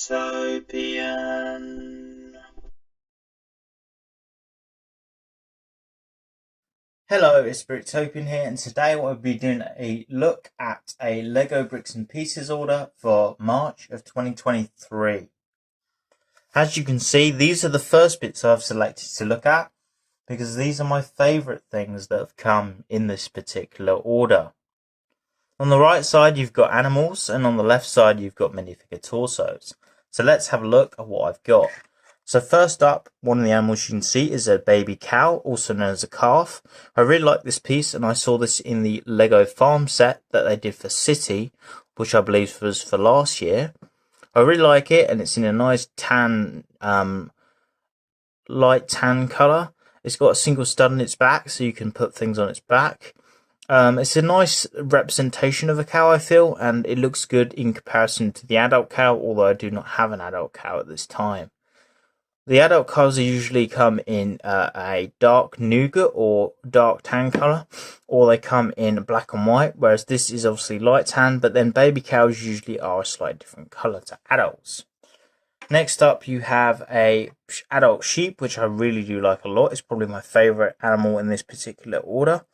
Bricktopian. Hello, it's Bricktopian here, and today we'll be doing a look at a Lego Bricks and Pieces order for March of 2023. As you can see, these are the first bits I've selected to look at, because these are my favourite things that have come in this particular order. On the right side you've got animals, and on the left side you've got minifigure torsos. So let's have a look at what I've got. So first up, one of the animals you can see is a baby cow, also known as a calf. I really like this piece, and I saw this in the Lego farm set that they did for City, which I believe was for last year. I really like it, and it's in a nice tan, light tan colour. It's got a single stud on its back, so you can put things on its back. It's a nice representation of a cow, I feel, and it looks good in comparison to the adult cow, although I do not have an adult cow at this time. The adult cows usually come in a dark nougat or dark tan colour, or they come in black and white, whereas this is obviously light tan, but then baby cows usually are a slightly different colour to adults. Next up, you have a adult sheep, which I really do like a lot. It's probably my favourite animal in this particular order.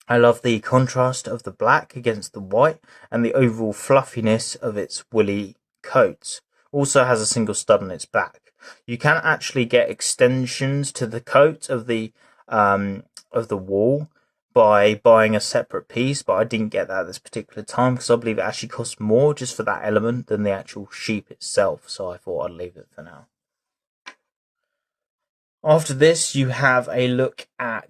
I love the contrast of the black against the white and the overall fluffiness of its woolly coat. Also has a single stud on its back. You can actually get extensions to the coat of the wool by buying a separate piece, but I didn't get that at this particular time because I believe it actually costs more just for that element than the actual sheep itself, so I thought I'd leave it for now. After this, you can have a look at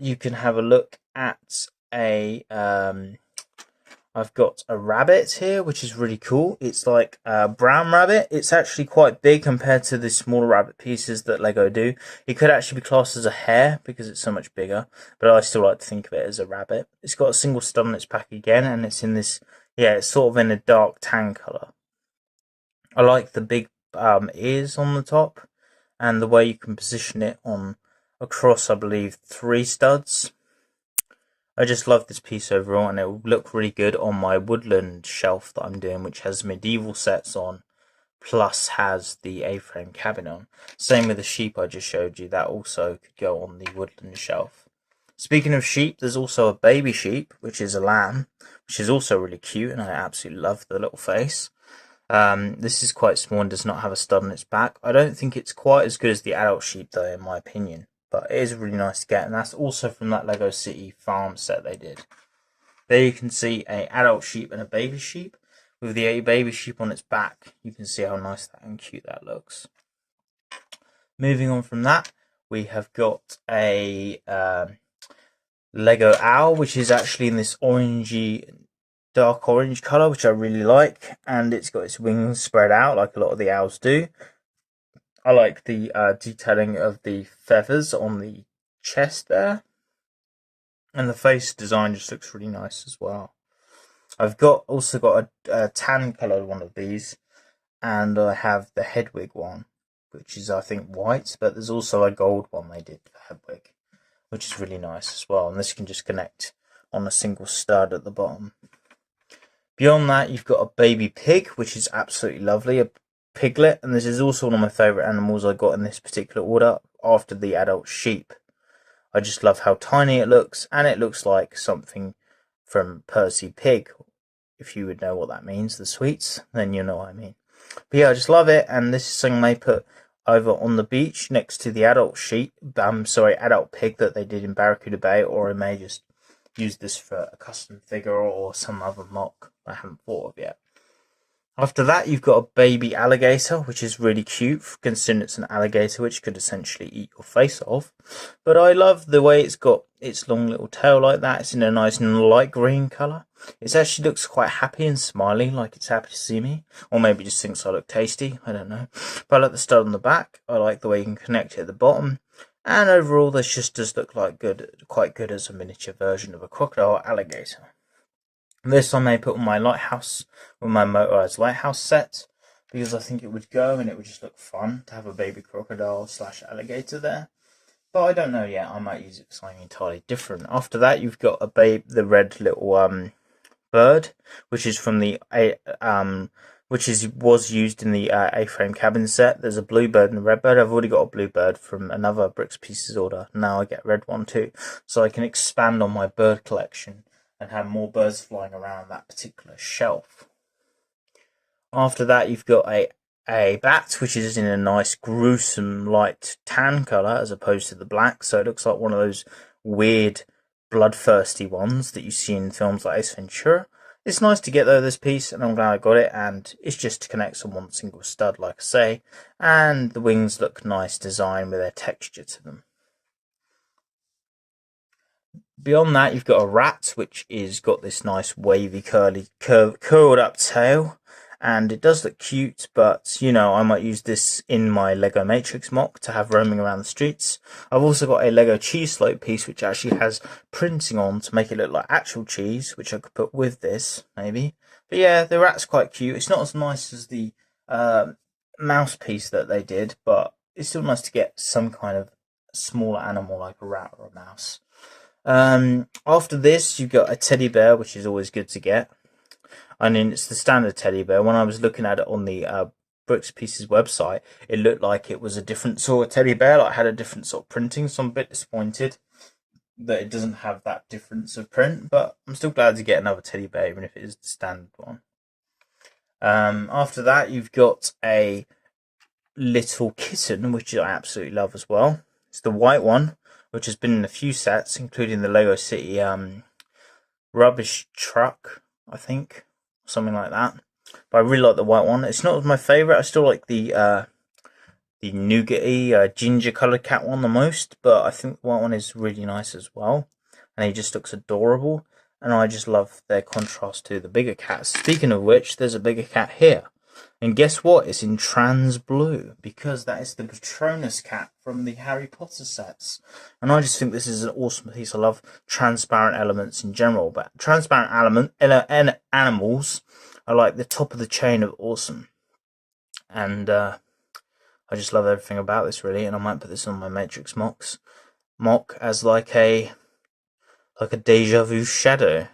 I've got a rabbit here, which is really cool. It's like a brown rabbit. It's actually quite big compared to the smaller rabbit pieces that Lego do. It could actually be classed as a hare because it's so much bigger, but I still like to think of it as a rabbit. It's got a single stud on its back again, and it's in this, it's sort of in a dark tan colour. I like the big ears on the top, and the way you can position it on across, I believe, 3 studs. I just love this piece overall, and it will look really good on my woodland shelf that I'm doing, which has medieval sets on, plus has the A-frame cabin on. Same with the sheep I just showed you, that also could go on the woodland shelf. Speaking of sheep, there's also a baby sheep, which is a lamb, which is also really cute, and I absolutely love the little face. This is quite small and does not have a stud on its back. I don't think it's quite as good as the adult sheep though, in my opinion. But it is really nice to get, and that's also from that Lego City farm set they did. There you can see an adult sheep and a baby sheep. With the baby sheep on its back, you can see how nice that and cute that looks. Moving on from that, we have got a Lego owl, which is actually in this orangey, dark orange colour, which I really like, and it's got its wings spread out like a lot of the owls do. I like the detailing of the feathers on the chest there, and the face design just looks really nice as well. I've also got a tan coloured one of these, and I have the Hedwig one, which is I think white, but there's also a gold one they did for Hedwig, which is really nice as well, and this can just connect on a single stud at the bottom. Beyond that, you've got a baby pig, which is absolutely lovely, a piglet, and this is also one of my favourite animals I got in this particular order after the adult sheep. I just love how tiny it looks, and it looks like something from Percy Pig. If you would know what that means, the sweets, then you know what I mean. But yeah, I just love it, and this is something they put over on the beach next to the adult adult pig that they did in Barracuda Bay, or I may just use this for a custom figure or some other mock I haven't thought of yet. After that, you've got a baby alligator, which is really cute, considering it's an alligator, which could essentially eat your face off. But I love the way it's got its long little tail like that. It's in a nice light green colour. It actually looks quite happy and smiling, like it's happy to see me. Or maybe just thinks I look tasty, I don't know. But I like the stud on the back. I like the way you can connect it at the bottom. And overall, this just does look like quite good as a miniature version of a crocodile alligator. This I may put on my lighthouse, with my motorized lighthouse set, because I think it would go and it would just look fun to have a baby crocodile / alligator there. But I don't know yet, I might use it for something entirely different. After that, you've got the red little bird, which is from the which was used in the A-frame cabin set. There's a bluebird and a redbird. I've already got a bluebird from another Bricks Pieces order. Now I get a red one too, so I can expand on my bird collection and have more birds flying around that particular shelf. After that, you've got a bat, which is in a nice gruesome light tan colour as opposed to the black, so it looks like one of those weird bloodthirsty ones that you see in films like Ace Ventura. It's nice to get though this piece, and I'm glad I got it, and it's just to connect on one single stud, like I say, and the wings look nice design with their texture to them. Beyond that, you've got a rat, which is got this nice wavy, curled up tail, and it does look cute, but, you know, I might use this in my Lego Matrix MOC to have roaming around the streets. I've also got a Lego cheese slope piece, which actually has printing on to make it look like actual cheese, which I could put with this, maybe. But yeah, the rat's quite cute. It's not as nice as the mouse piece that they did, but it's still nice to get some kind of smaller animal like a rat or a mouse. After this, you've got a teddy bear, which is always good to get. I mean, it's the standard teddy bear. When I was looking at it on the Bricks Pieces website, it looked like it was a different sort of teddy bear, like had a different sort of printing, so I'm a bit disappointed that it doesn't have that difference of print, but I'm still glad to get another teddy bear, even if it is the standard one. After that, you've got a little kitten, which I absolutely love as well. It's the white one, which has been in a few sets, including the Lego City rubbish truck, I think, something like that. But I really like the white one. It's not my favourite. I still like the nougaty ginger coloured cat one the most, but I think the white one is really nice as well, and he just looks adorable. And I just love their contrast to the bigger cats. Speaking of which, there's a bigger cat here. And guess what? It's in trans blue, because that is the Patronus cat from the Harry Potter sets. And I just think this is an awesome piece. I love transparent elements in general, but transparent animals are like the top of the chain of awesome. And I just love everything about this, really. And I might put this on my Matrix MOC as like a deja vu shadow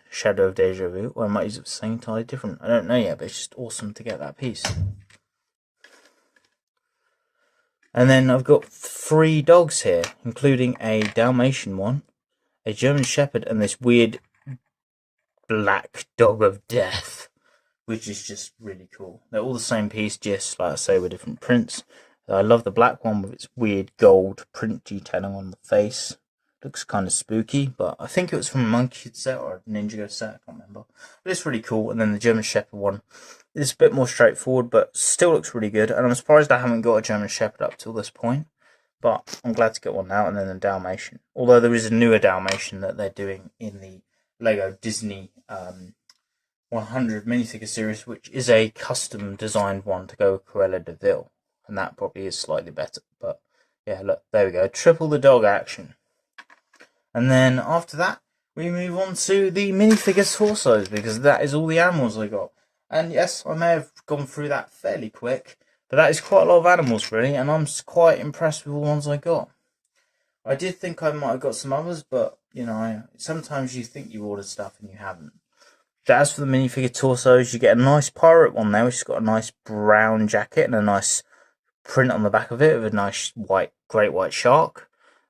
of deja vu, or I might use it for something entirely different. I don't know yet, but it's just awesome to get that piece. And then I've got 3 dogs here, including a Dalmatian one, a German Shepherd, and this weird black dog of death, which is just really cool. They're all the same piece, just like I say, with different prints. I love the black one with its weird gold print detailing on the face. Looks kind of spooky, but I think it was from a Monkey Kid set or a Ninjago set, I can't remember. But it's really cool. And then the German Shepherd one is a bit more straightforward, but still looks really good. And I'm surprised I haven't got a German Shepherd up till this point, but I'm glad to get one now. And then the Dalmatian. Although there is a newer Dalmatian that they're doing in the Lego Disney 100 minifigure series, which is a custom designed one to go with Cruella de Vil. And that probably is slightly better. But yeah, look, there we go. Triple the dog action. And then after that, we move on to the minifigure torsos, because that is all the animals I got. And yes, I may have gone through that fairly quick, but that is quite a lot of animals, really, and I'm quite impressed with all the ones I got. I did think I might have got some others, but, you know, sometimes you think you ordered stuff and you haven't. But as for the minifigure torsos, you get a nice pirate one there, which has got a nice brown jacket and a nice print on the back of it with a nice great white shark.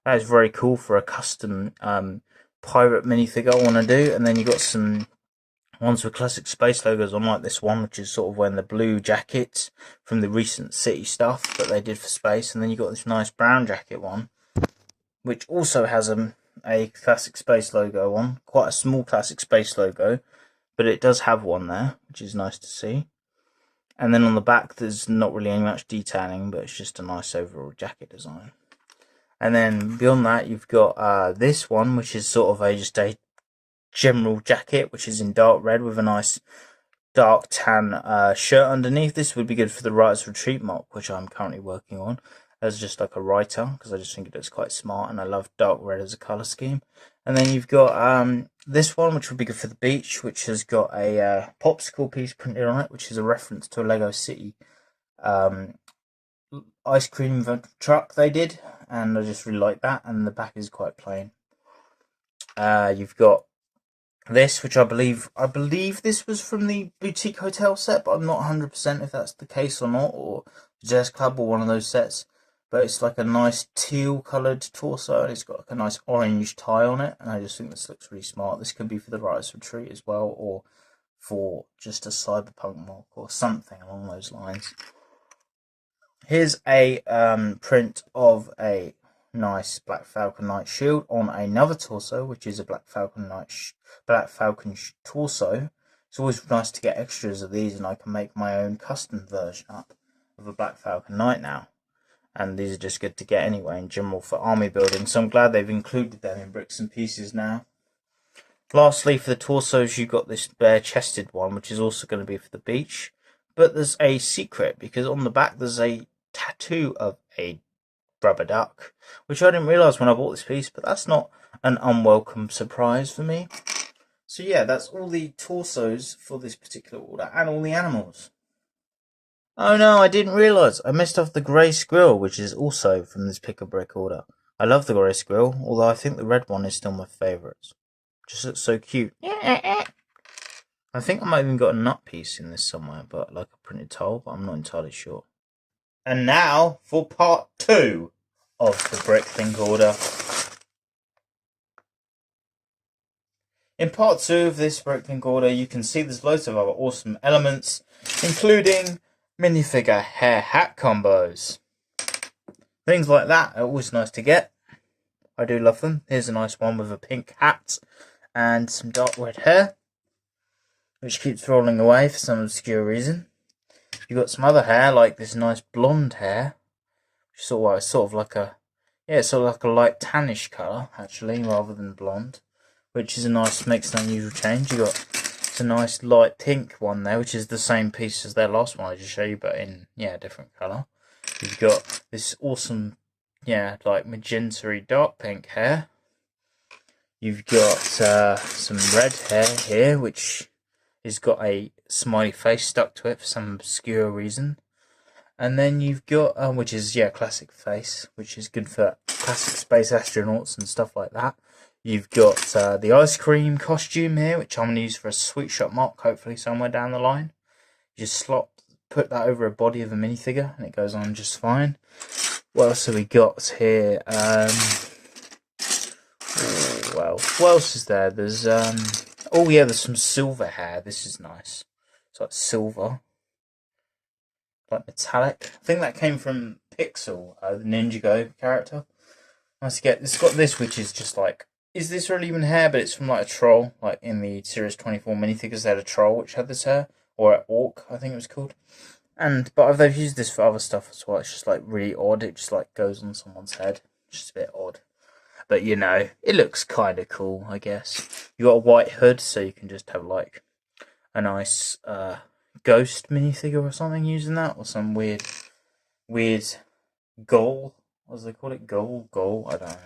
That is very cool for a custom pirate minifigure I want to do. And then you got some ones with classic space logos on, like this one, which is sort of wearing the blue jacket from the recent City stuff that they did for space. And then you got this nice brown jacket one, which also has a classic space logo on, quite a small classic space logo, but it does have one there, which is nice to see. And then on the back, there's not really any much detailing, but it's just a nice overall jacket design. And then beyond that, you've got this one, which is sort of just a general jacket, which is in dark red with a nice dark tan shirt underneath. This would be good for the Writer's Retreat MOC, which I'm currently working on as just like a writer, because I just think it looks quite smart, and I love dark red as a colour scheme. And then you've got this one, which would be good for the beach, which has got a popsicle piece printed on it, which is a reference to a Lego City ice cream truck they did, and I just really like that. And the back is quite plain. You've got This, which I believe this was from the Boutique Hotel set, but I'm not 100% if that's the case or not, or Jazz Club or one of those sets. But it's like a nice teal coloured torso, and it's got like a nice orange tie on it, and I just think this looks really smart. This could be for the Writer's Retreat as well, or for just a cyberpunk mock or something along those lines. Here's a print of a nice Black Falcon Knight shield on another torso, which is a Black Falcon torso. It's always nice to get extras of these, and I can make my own custom version up of a Black Falcon Knight now. And these are just good to get anyway in general for army building, so I'm glad they've included them in Bricks and Pieces now. Lastly, for the torsos, you've got this bare-chested one, which is also going to be for the beach. But there's a secret, because on the back there's a tattoo of a rubber duck, which I didn't realise when I bought this piece, but that's not an unwelcome surprise for me. So yeah, that's all the torsos for this particular order, and all the animals. Oh no, I didn't realise. I missed off the grey squirrel, which is also from this Pick a Brick order. I love the grey squirrel, although I think the red one is still my favourite. Just looks so cute. I think I might have even got a nut piece in this somewhere, but like a printed tile, but I'm not entirely sure. And now for part 2 of the Brick Think order. In part 2 of this Brick Think order, you can see there's loads of other awesome elements, including minifigure hair hat combos. Things like that are always nice to get. I do love them. Here's a nice one with a pink hat and some dark red hair, which keeps rolling away for some obscure reason. You've got some other hair, like this nice blonde hair, which is sort of like a light tannish colour, actually, rather than blonde, which is makes an unusual change. You got a nice light pink one there, which is the same piece as their last one I just showed you, but in a different colour. You've got this awesome, like magenta-y dark pink hair. You've got some red hair here, which has got a smiley face stuck to it for some obscure reason. And then you've got, which is, classic face, which is good for classic space astronauts and stuff like that. You've got the ice cream costume here, which I'm going to use for a Sweet Shop mock, hopefully somewhere down the line. You just put that over a body of a minifigure, and it goes on just fine. What else have we got here? Well, what else is there? There's, there's some silver hair. This is nice. It's like silver. Like metallic. I think that came from Pixel, the Ninjago character. Nice to get. It's got this, which is just like, is this really even hair? But it's from like a troll, like in the Series 24 minifigures. They had a troll which had this hair, or an orc, I think it was called. But they've used this for other stuff as well. It's just like really odd. It just like goes on someone's head. Just a bit odd. But it looks kind of cool, I guess. You got a white hood, so you can just have like a nice ghost minifigure or something using that, or some weird goal. What do they call it? Goal. I don't know.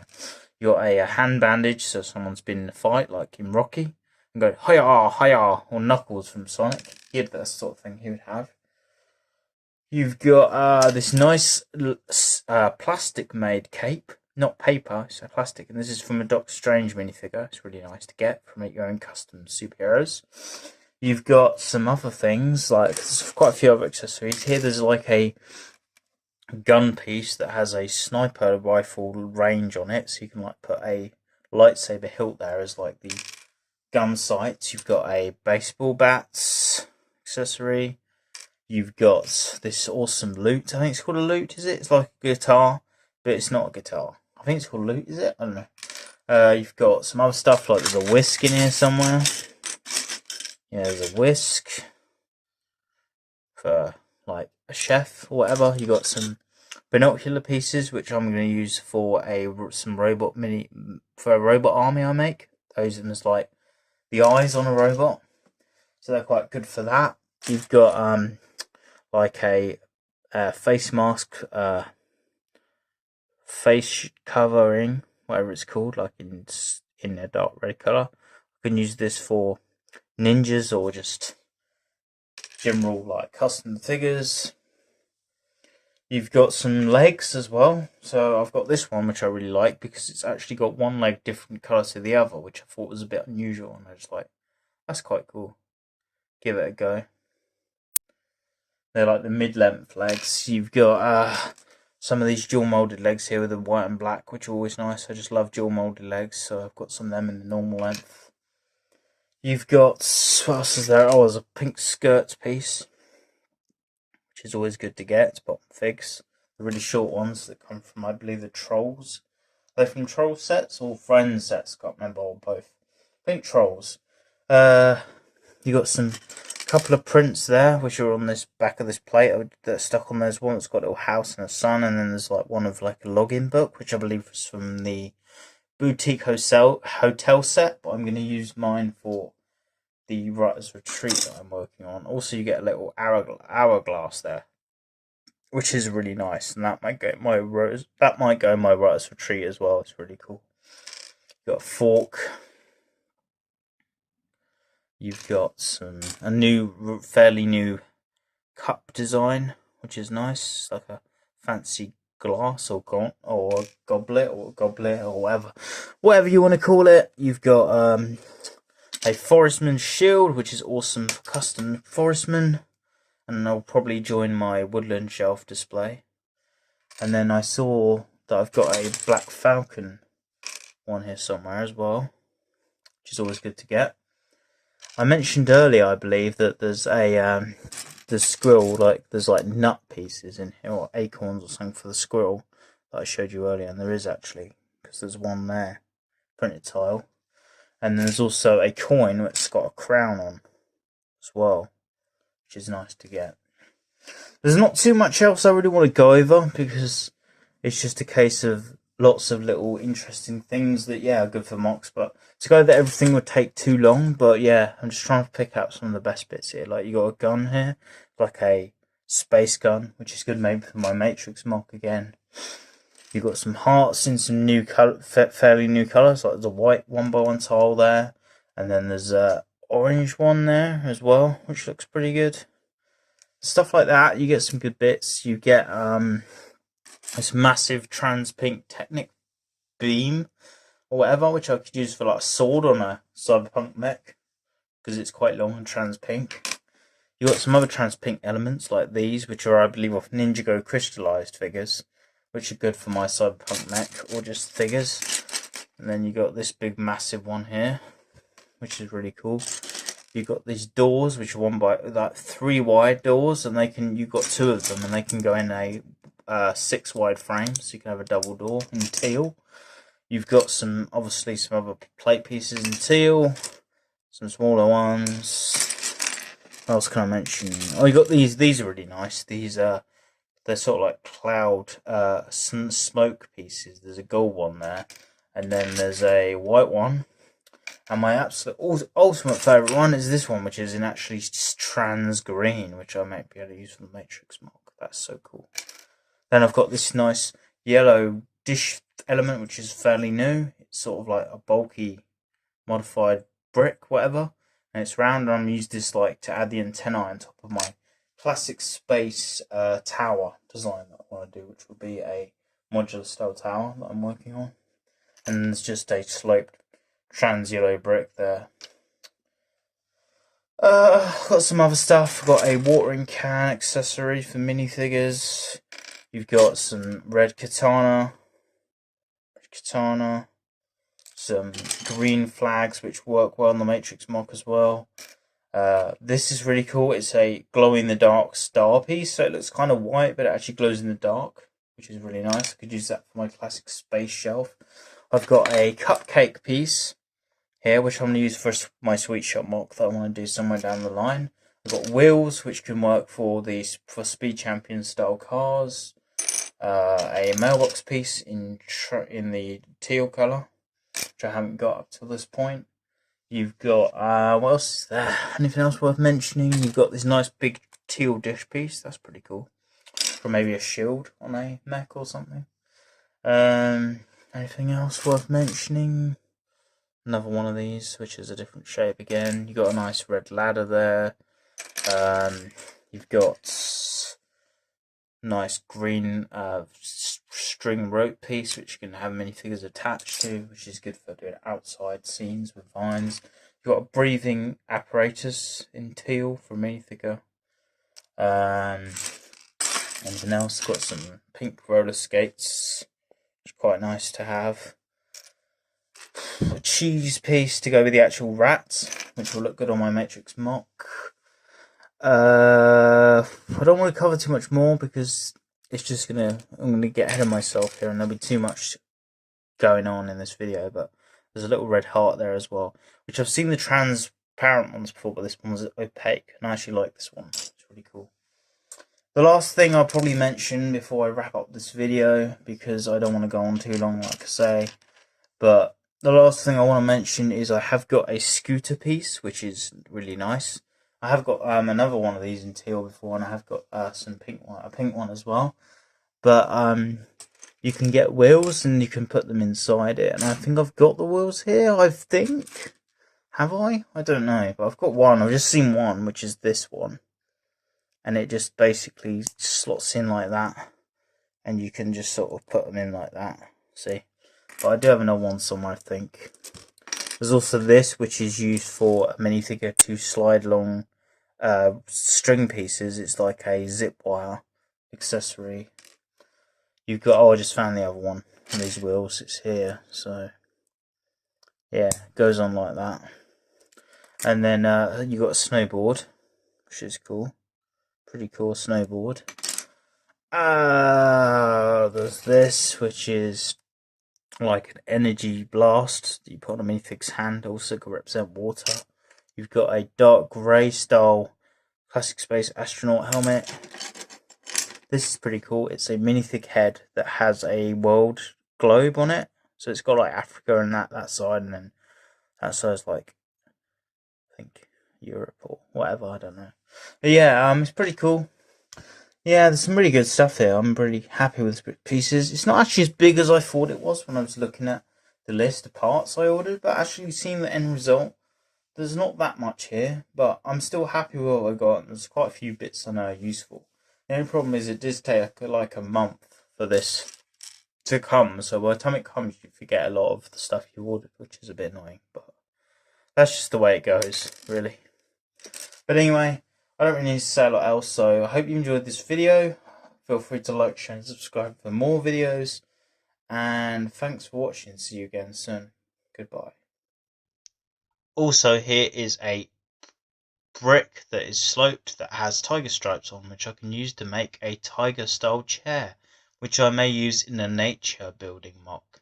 You got a hand bandage, so someone's been in a fight, like in Rocky, and go hiya, hiya, or Knuckles from Sonic. That the sort of thing he would have. You've got this nice plastic-made cape. Not paper, it's plastic, and this is from a Doctor Strange minifigure. It's really nice to get from your own custom superheroes. You've got some other things, like there's quite a few other accessories. Here there's like a gun piece that has a sniper rifle range on it, so you can like put a lightsaber hilt there as like the gun sights. You've got a baseball bats accessory. You've got this awesome lute. I think it's called a lute, is it? It's like a guitar, but it's not a guitar. I think it's called lute, is it? I don't know. You've got some other stuff, like there's a whisk in here somewhere. There's a whisk for like a chef or whatever. You got some binocular pieces, which I'm going to use for a robot army I make. Those are just like the eyes on a robot, so they're quite good for that. You've got like a face mask, face covering, whatever it's called, like in a dark red color. I can use this for ninjas or just general like custom figures. You've got some legs as well. So I've got this one, which I really like because it's actually got one leg different colour to the other, which I thought was a bit unusual. And I was like, that's quite cool. Give it a go. They're like the mid-length legs. You've got some of these dual molded legs here with the white and black, which are always nice. I just love dual molded legs, so I've got some of them in the normal length. You've got, what else is there? Oh, there's a pink skirt piece, which is always good to get. Bottom figs. The really short ones that come from, I believe, the Trolls. Are they from Troll sets or Friends sets? Can't remember, or both. I think Trolls. You got some couple of prints there, which are on this back of this plate that's stuck on. There's one that's got a little house and a sun, and then there's like one of like a login book, which I believe was from the boutique hotel set, but I'm going to use mine for the Writer's Retreat that I'm working on. Also, you get a little hourglass there, which is really nice, and that might go in my Writer's Retreat as well. It's really cool. You got a fork. You've got a fairly new cup design, which is nice. It's like a fancy glass or goblet or whatever you want to call it. You've got a Forestman shield, which is awesome for custom Forestman, and I'll probably join my woodland shelf display. And then I saw that I've got a Black Falcon one here somewhere as well, which is always good to get. I mentioned earlier, I believe, that there's a the squirrel, there's like nut pieces in here, or acorns or something for the squirrel that I showed you earlier, and there is actually, because there's one there, printed tile. And there's also a coin that's got a crown on as well, which is nice to get. There's not too much else I really want to go over, because it's just a case of lots of little interesting things that, are good for mocks, but to go over everything would take too long. But yeah, I'm just trying to pick out some of the best bits here. Like, you got a gun here, like a space gun, which is good maybe for my Matrix mock again. You've got some hearts in some fairly new colours, like there's a white 1x1 tile there, and then there's a orange one there as well, which looks pretty good. Stuff like that, you get some good bits. You get this massive trans pink Technic beam or whatever, which I could use for like a sword on a cyberpunk mech, because it's quite long and trans pink. You got some other trans pink elements like these, which are, I believe, off Ninjago crystallized figures, which are good for my cyberpunk mech or just figures. And then you got this big massive one here, which is really cool. You've got these doors, which are 3 wide doors, and you've got 2 of them, and they can go in a 6 wide frame, so you can have a double door in teal. You've got obviously some other plate pieces in teal, some smaller ones. What else can I mention? Oh, you got these. These are really nice. These they're sort of like cloud smoke pieces. There's a gold one there, and then there's a white one. And my absolute ultimate favourite one is this one, which is in actually trans green, which I might be able to use for the Matrix mock. That's so cool. Then I've got this nice yellow dish element, which is fairly new. It's sort of like a bulky modified brick, whatever. And it's round, and I'm used this to add the antennae on top of my classic space tower design that I want to do, which will be a modular style tower that I'm working on. And there's just a sloped trans yellow brick there. Got some other stuff. Got a watering can accessory for minifigures. You've got some red katana, some green flags which work well on the Matrix mock as well. This is really cool. It's a glow-in-the-dark star piece, so it looks kind of white, but it actually glows in the dark, which is really nice. I could use that for my classic space shelf. I've got a cupcake piece here, which I'm going to use for my Sweet Shop mock that I want to do somewhere down the line. I've got wheels, which can work for Speed Champion style cars. A mailbox piece in the teal colour, which I haven't got up to this point. You've got, what else is there? Anything else worth mentioning? You've got this nice big teal dish piece. That's pretty cool. For maybe a shield on a mech or something. Anything else worth mentioning? Another one of these, which is a different shape again. You've got a nice red ladder there. You've got nice green string rope piece, which you can have minifigures attached to, which is good for doing outside scenes with vines. You've got a breathing apparatus in teal for a minifigure. Anything else? Got some pink roller skates, which is quite nice to have. A cheese piece to go with the actual rat, which will look good on my Matrix mock. I don't want to cover too much more because I'm gonna get ahead of myself here, and there'll be too much going on in this video. But there's a little red heart there as well, which I've seen the transparent ones before, but this one was opaque, and I actually like this one. It's really cool. The last thing I'll probably mention before I wrap up this video, because I don't want to go on too long, like I say, but the last thing I want to mention is I have got a scooter piece, which is really nice. I have got another one of these in teal before, and I have got a pink one as well. But you can get wheels and you can put them inside it, and I think I've got the wheels here. I think, have I? I don't know, but I've got one. I've just seen one, which is this one, and it just basically slots in like that, and you can just sort of put them in like that. See, but I do have another one somewhere, I think. There's also this, which is used for a minifigure to slide along string pieces. It's like a zip wire accessory. You've got, I just found the other one on these wheels. It's here, so yeah, it goes on like that. And then you got a snowboard, which is cool, pretty cool snowboard. There's this, which is like an energy blast that you put on a minifig's hand. Also could represent water. You've got a dark grey style classic space astronaut helmet. This is pretty cool. It's a minifig head that has a world globe on it. So it's got like Africa and that side, and then that side's like, I think, Europe or whatever, I don't know. But yeah, it's pretty cool. Yeah, there's some really good stuff here. I'm really happy with the pieces. It's not actually as big as I thought it was when I was looking at the list of parts I ordered, but actually seeing the end result, there's not that much here, but I'm still happy with what I got. There's quite a few bits I know are useful. The only problem is it does take like a month for this to come, so by the time it comes you forget a lot of the stuff you ordered, which is a bit annoying, but that's just the way it goes, really. But anyway, I don't really need to say a lot else, so I hope you enjoyed this video. Feel free to like, share and subscribe for more videos, and thanks for watching. See you again soon. Goodbye. Also, here is a brick that is sloped that has tiger stripes on, which I can use to make a tiger style chair, which I may use in a nature building mock.